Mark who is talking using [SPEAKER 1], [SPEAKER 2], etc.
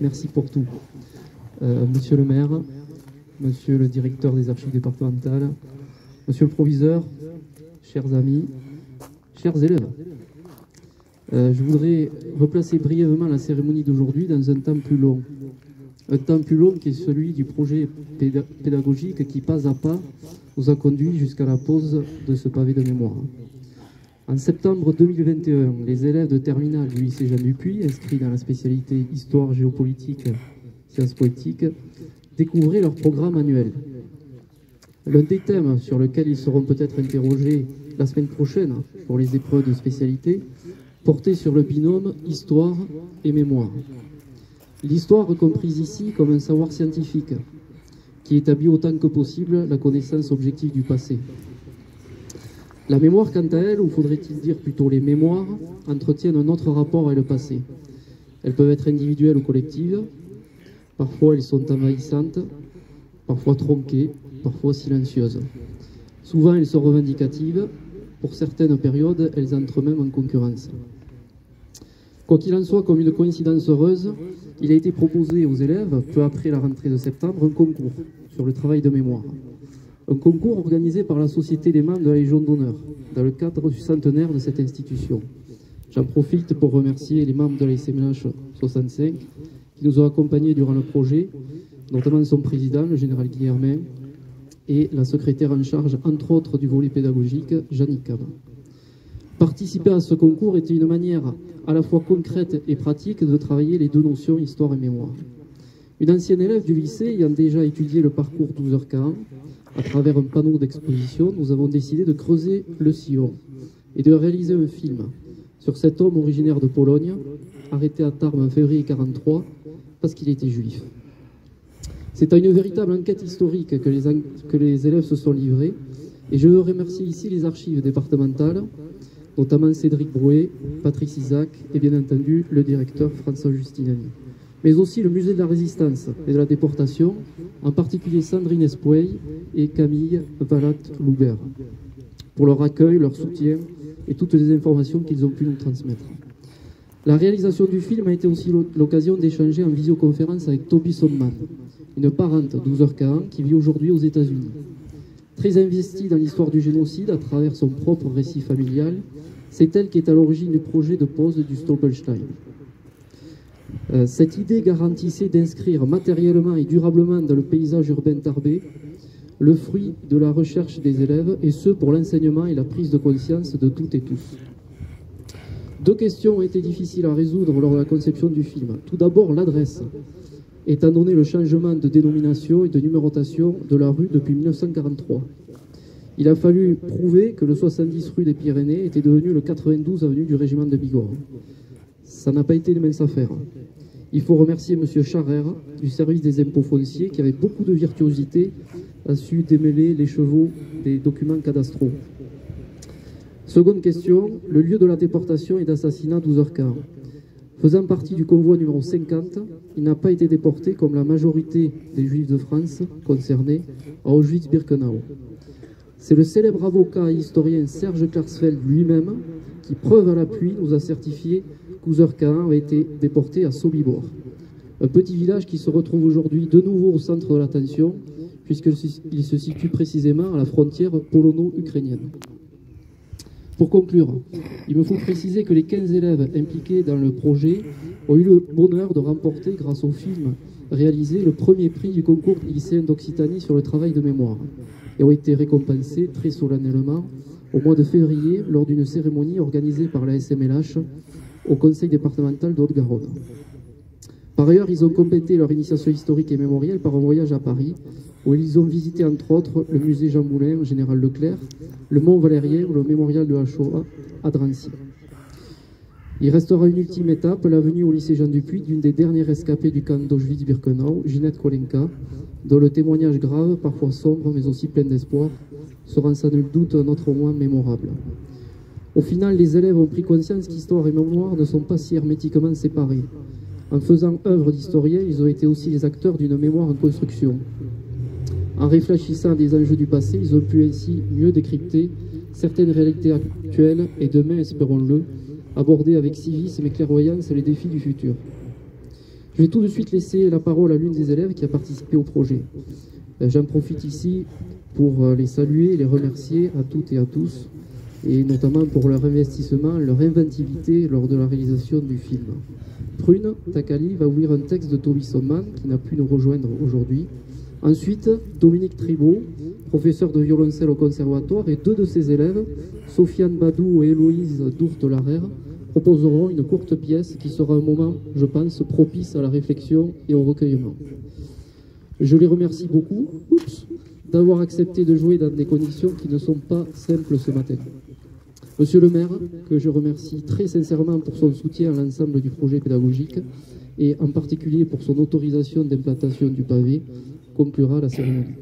[SPEAKER 1] merci pour tout. Monsieur le maire, monsieur le directeur des archives départementales, monsieur le proviseur, chers amis, chers élèves. Je voudrais replacer brièvement la cérémonie d'aujourd'hui dans un temps plus long. Un temps plus long qui est celui du projet pédagogique qui, pas à pas, nous a conduits jusqu'à la pose de ce pavé de mémoire. En septembre 2021, les élèves de terminale du lycée Jean Dupuy, inscrits dans la spécialité Histoire, Géopolitique, Sciences politiques, découvraient leur programme annuel. L'un des thèmes sur lequel ils seront peut-être interrogés la semaine prochaine pour les épreuves de spécialité portait sur le binôme Histoire et Mémoire. L'histoire comprise ici comme un savoir scientifique qui établit autant que possible la connaissance objective du passé. La mémoire, quant à elle, ou faudrait-il dire plutôt les mémoires, entretiennent un autre rapport avec le passé. Elles peuvent être individuelles ou collectives, parfois elles sont envahissantes, parfois tronquées, parfois silencieuses. Souvent elles sont revendicatives, pour certaines périodes elles entrent même en concurrence. Quoi qu'il en soit, comme une coïncidence heureuse, il a été proposé aux élèves, peu après la rentrée de septembre, un concours sur le travail de mémoire. Un concours organisé par la Société des membres de la Légion d'honneur, dans le cadre du centenaire de cette institution. J'en profite pour remercier les membres de la SMLH 65 qui nous ont accompagnés durant le projet, notamment son président, le général Guillermin, et la secrétaire en charge, entre autres, du volet pédagogique, Jeannick Cab. Participer à ce concours était une manière à la fois concrète et pratique de travailler les deux notions histoire et mémoire. Une ancienne élève du lycée ayant déjà étudié le parcours 12h40, à travers un panneau d'exposition, nous avons décidé de creuser le sillon et de réaliser un film sur cet homme originaire de Pologne, arrêté à Tarbes en février 1943 parce qu'il était juif. C'est à une véritable enquête historique que les élèves se sont livrés, et je veux remercier ici les archives départementales, notamment Cédric Brouet, Patrice Isaac et bien entendu le directeur François Justinani, mais aussi le musée de la Résistance et de la Déportation, en particulier Sandrine Espouey et Camille Valat-Loubert, pour leur accueil, leur soutien et toutes les informations qu'ils ont pu nous transmettre. La réalisation du film a été aussi l'occasion d'échanger en visioconférence avec Toby Sonman, une parente 12h40 qui vit aujourd'hui aux États-Unis. Très investie dans l'histoire du génocide à travers son propre récit familial, c'est elle qui est à l'origine du projet de pose du Stolperstein. Cette idée garantissait d'inscrire matériellement et durablement dans le paysage urbain tarbais le fruit de la recherche des élèves, et ce pour l'enseignement et la prise de conscience de toutes et tous. Deux questions ont été difficiles à résoudre lors de la conception du film. Tout d'abord, l'adresse, étant donné le changement de dénomination et de numérotation de la rue depuis 1943. Il a fallu prouver que le 70 rue des Pyrénées était devenu le 92 avenue du régiment de Bigorre. Ça n'a pas été une mince affaire. Il faut remercier M. Charrère du service des impôts fonciers qui, avec beaucoup de virtuosité, a su démêler les chevaux des documents cadastraux. Seconde question, le lieu de la déportation et d'assassinat 12h40. Faisant partie du convoi numéro 50, il n'a pas été déporté comme la majorité des Juifs de France concernés à Auschwitz-Birkenau. C'est le célèbre avocat et historien Serge Klarsfeld lui-même qui, preuve à l'appui, nous a certifié qu'Ouzer-Khan a été déporté à Sobibor, un petit village qui se retrouve aujourd'hui de nouveau au centre de l'attention puisqu'il se situe précisément à la frontière polono-ukrainienne. Pour conclure, il me faut préciser que les 15 élèves impliqués dans le projet ont eu le bonheur de remporter, grâce au film réalisé, le premier prix du concours lycéen d'Occitanie sur le travail de mémoire et ont été récompensés très solennellement au mois de février lors d'une cérémonie organisée par la SMLH au conseil départemental de Haute-Garonne. Par ailleurs, ils ont complété leur initiation historique et mémorielle par un voyage à Paris, où ils ont visité entre autres le musée Jean Moulin au Général Leclerc, le Mont Valérien ou le mémorial de la Shoah à Drancy. Il restera une ultime étape, la venue au lycée Jean Dupuy d'une des dernières rescapées du camp d'Auschwitz-Birkenau, Ginette Kolenka, dont le témoignage grave, parfois sombre mais aussi plein d'espoir, sera sans nul doute un autre moins mémorable. Au final, les élèves ont pris conscience qu'histoire et mémoire ne sont pas si hermétiquement séparés. En faisant œuvre d'historiens, ils ont été aussi les acteurs d'une mémoire en construction. En réfléchissant à des enjeux du passé, ils ont pu ainsi mieux décrypter certaines réalités actuelles et demain, espérons-le, aborder avec civisme et clairvoyance les défis du futur. Je vais tout de suite laisser la parole à l'une des élèves qui a participé au projet. J'en profite ici pour les saluer et les remercier à toutes et à tous, et notamment pour leur investissement, leur inventivité lors de la réalisation du film. Prune Takali va ouvrir un texte de Toby Somman qui n'a pu nous rejoindre aujourd'hui. Ensuite, Dominique Tribault, professeur de violoncelle au conservatoire, et deux de ses élèves, Sofiane Badou et Héloïse Dourte-Larère, proposeront une courte pièce qui sera un moment, je pense, propice à la réflexion et au recueillement. Je les remercie beaucoup d'avoir accepté de jouer dans des conditions qui ne sont pas simples ce matin. Monsieur le maire, que je remercie très sincèrement pour son soutien à l'ensemble du projet pédagogique et en particulier pour son autorisation d'implantation du pavé, conclura la cérémonie.